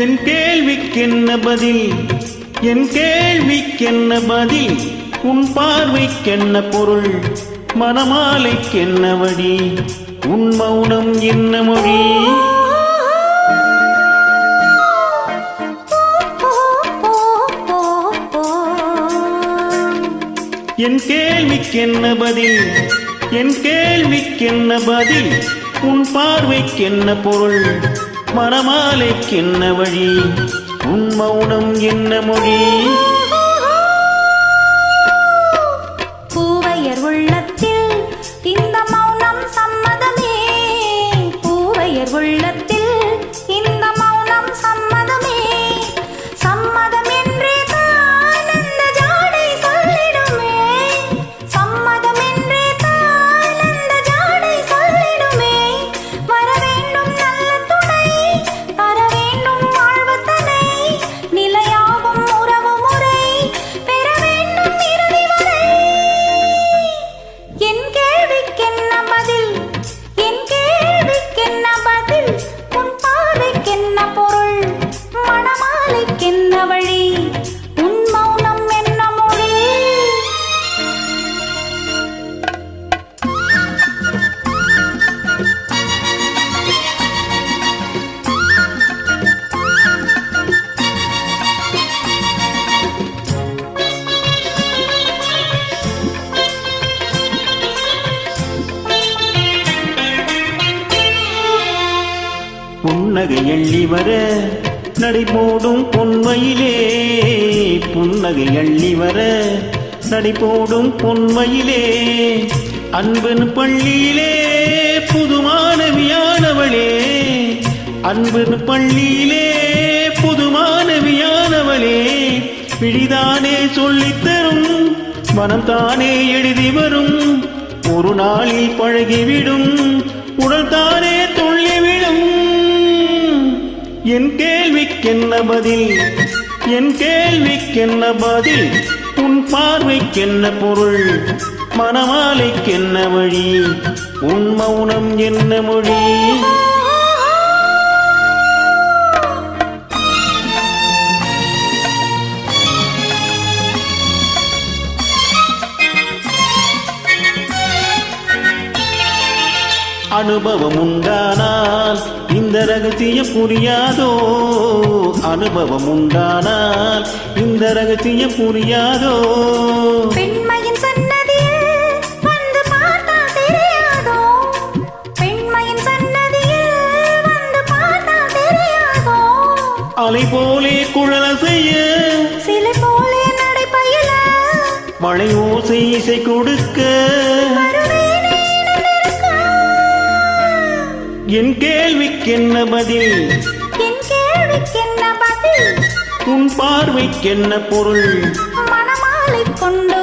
என் கேள்விக்கென்ன பதில், என் கேள்விக்கென்ன பதில், உன் பார்வைக்கென்ன பொருள், மனமாலைக்கென்ன வழி, உன் மௌனம் என்ன மொழி? என் கேள்விக்கென்ன பதில், என் கேள்விக்கென்ன பதில், உன் பார்வைக்கென்ன பொருள், மனமாலைக்கென்ன வழி, உன் மௌனம் என்ன மொழி? பூவையர் உள்ளத்தில் இந்த மௌனம் சம்மதமே, பூவையர் உள்ளத்தில் இந்த மௌனம் சம்மதமே, சம்மதம் என்றே தான் அந்த ஜாடை சொல்லிடுமே, சம்மதம் என்றே தான் அந்த ஜாடை சொல்லிடுமே, வர வேண்டும் நல்ல துணை, தர வேண்டும் வாழ்வத்தனை, நிலையாகும் உறவு முறை, பெற வேண்டும் இறுதி வரை. என் கேள்விக்கென்ன பதில், என் கேள்விக்கென்ன பதில், உன் பார்வைக்கென்ன பொருள், மணமாலைக்கென்ன வழி, உன் மௌனம் என்ன மொழி? புன்னகை எள்ளி வர நடைபோடும் பொன்மையிலே, புன்னகை எள்ளி வர நடைபோடும் பொன்மையிலே, அன்பின் பள்ளியிலே புது மாணவியானவளே, அன்பின் பள்ளியிலே புது மாணவியானவளே, பிடிதானே சொல்லித்தரும் மனம் தானே எழுதி வரும், ஒரு நாளில் பழகிவிடும் உடல் தானே துள்ளிவிடும். என் கேள்விக்கென்ன பதில், என் கேள்விக்கென்ன பதில், உன் பார்வைக்கென்ன பொருள், மனமாலைக்கென்ன வழி, உன் மௌனம் என்ன மொழி? அனுபவம் உண்டானால் இந்த ரகசியம் புரியாதோ, அனுபவம் உண்டானால் இந்த ரகசியம் புரியாதோ, பெண்மையின் சன்னதியில் வந்து பார்த்தா தெரியாதோ, பெண்மையின் சன்னதியில் வந்து பார்த்தா தெரியாதோ, அலை போலே குழல செய்ய சிலை போலே நடைபயில, மழை ஓசை இசை கொடுக்க, என் கேள்விக்கென்ன பதில், என் கேள்விக்கென்ன பதில், உன் பார்வைக்கென்ன பொருள், மணமாலை கொண்டு